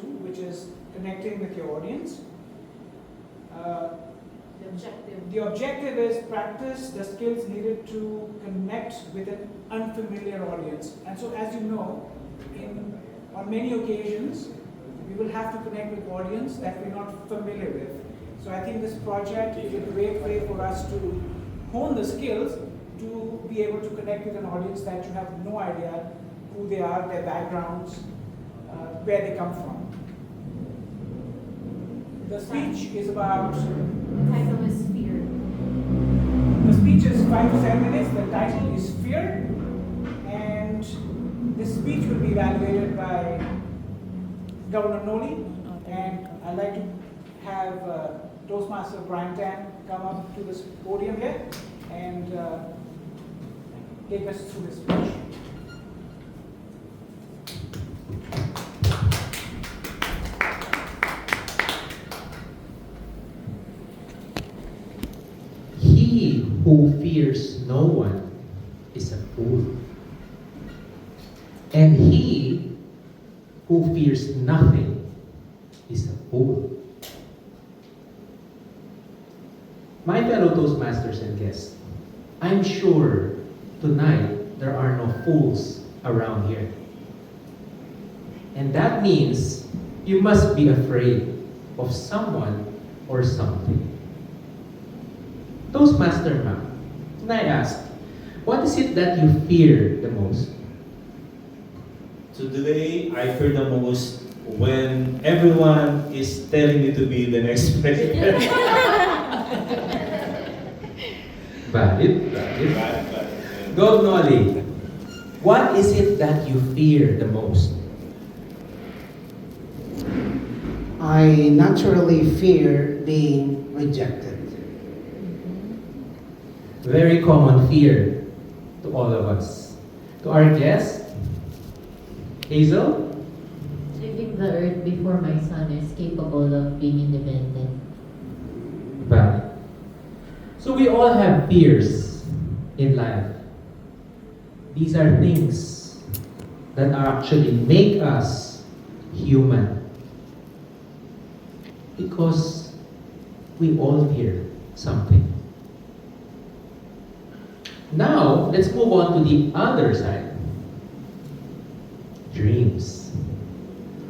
two, which is connecting with your audience. The objective is practice the skills needed to connect with an unfamiliar audience. And so, as you know, on many occasions, we will have to connect with audience that we're not familiar with. So I think this project is a great way for us to hone the skills to be able to connect with an audience that you have no idea who they are, their backgrounds, where they come from. The speech is about... Title is Fear. The speech is 5 to 7 minutes. The title is Fear. And this speech will be evaluated by Governor Noli. And I'd like to have Toastmaster Brian Tan come up to this podium here and take us through this speech. He who fears no one is a fool. And he who fears nothing is a fool. My fellow Toastmasters and guests, I'm sure tonight there are no fools around here. And that means you must be afraid of someone or something. Toastmaster ma'am, can I ask, what is it that you fear the most? Today, I fear the most when everyone is telling me to be the next president. Valid. Go Noli. What is it that you fear the most? I naturally fear being rejected. Very common fear to all of us. To our guest, Hazel? Leaving the earth before my son is capable of being independent. Valid. So we all have fears in life. These are things that actually make us human. Because we all fear something. Now, let's move on to the other side. Dreams.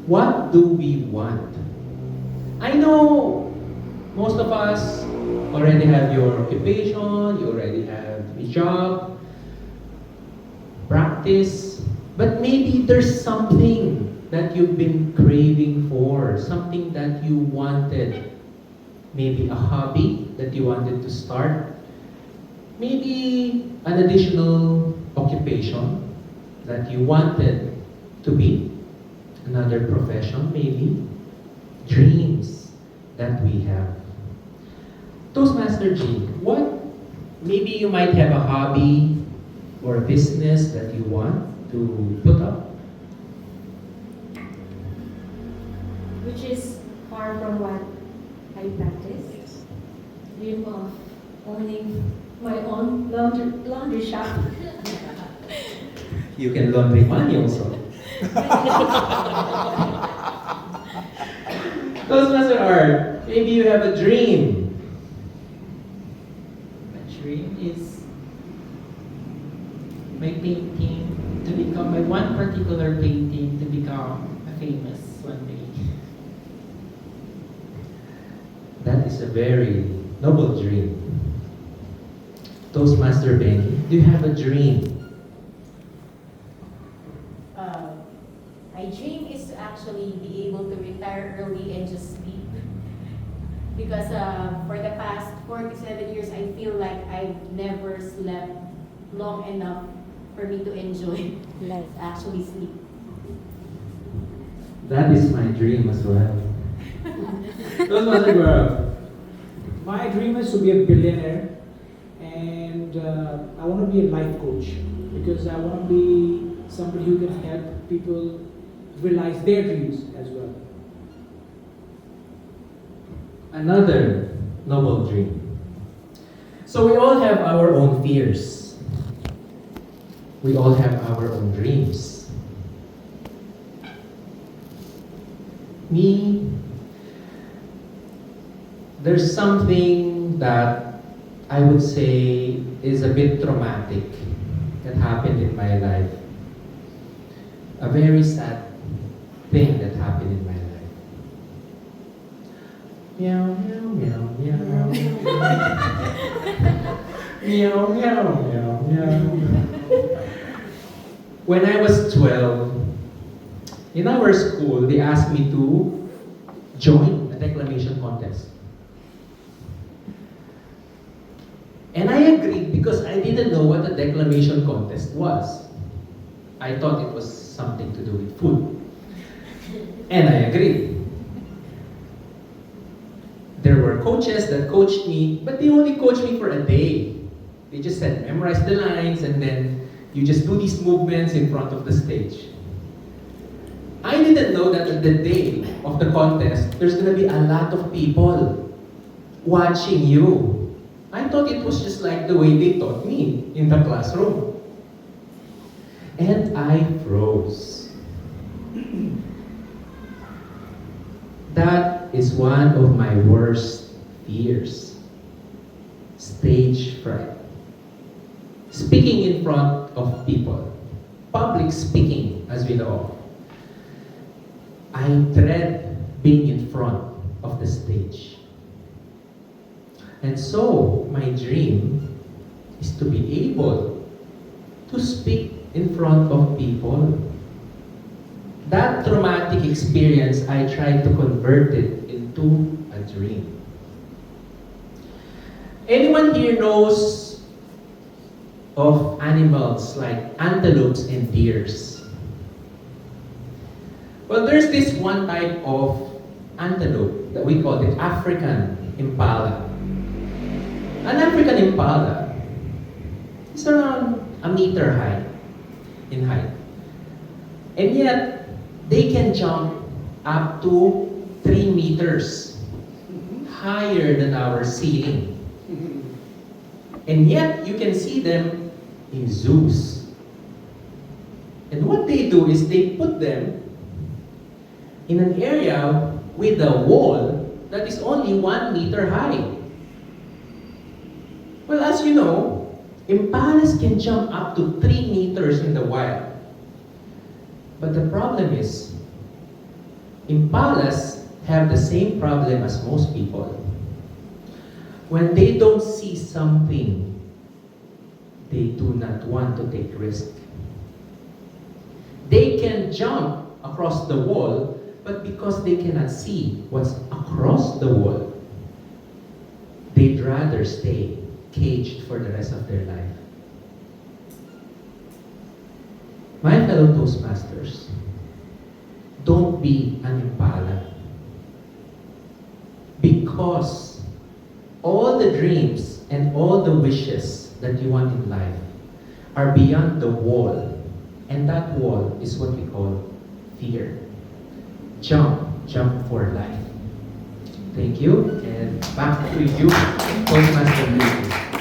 What do we want? I know most of us already have your occupation, you already have a job, practice, but maybe there's something that you've been craving for, something that you wanted, maybe a hobby that you wanted to start, maybe an additional occupation that you wanted to be, another profession maybe, dreams that we have. Toastmaster G, maybe you might have a hobby or a business that you want to put up? Which is far from what I practice. Dream of owning my own laundry shop. You can laundry money also. Toastmaster Art, maybe you have a dream. My dream is my painting to become, my one particular painting to become famous one day. That is a very noble dream. Toastmaster Benny, do you have a dream? My dream is to actually be able to retire early and just sleep. Because for the past 47 years, I feel like I've never slept long enough for me to enjoy life, actually sleep. That is my dream as well. Toastmaster Gaurav. My dream is to be a billionaire, and I want to be a life coach because I want to be somebody who can help people realize their dreams as well. Another noble dream. So we all have our own fears. We all have our own dreams. Me, there's something that I would say is a bit traumatic that happened in my life. A very sad thing that happened in my life. Meow, meow, meow, meow. Meow, meow, meow, meow. When I was 12, in our school, they asked me to join a declamation contest. And I agreed because I didn't know what a declamation contest was. I thought it was something to do with food. And I agreed. There were coaches that coached me, but they only coached me for a day. They just said, memorize the lines, and then you just do these movements in front of the stage. I didn't know that at the day of the contest, there's gonna be a lot of people watching you. I thought it was just like the way they taught me in the classroom. And I froze. That is one of my worst fears. Stage fright. Speaking in front of people. Public speaking, as we know. I dread being in front of the stage. And so, my dream is to be able to speak in front of people. That traumatic experience, I tried to convert it into a dream. Anyone here knows of animals like antelopes and deers? Well, there's this one type of antelope that we call the African impala. An African impala is around a meter high in height. And yet, they can jump up to 3 meters higher than our ceiling. And yet, you can see them in zoos. And what they do is they put them in an area with a wall that is only 1 meter high. Well, as you know, impalas can jump up to 3 meters in the wild. But the problem is, impalas have the same problem as most people. When they don't see something, they do not want to take risk. They can jump across the wall, but because they cannot see what's across the wall, they'd rather stay caged for the rest of their life. My fellow Toastmasters, don't be an impala. Because all the dreams and all the wishes that you want in life are beyond the wall. And that wall is what we call fear. Jump for life. Thank you, and back to you, Toastmaster.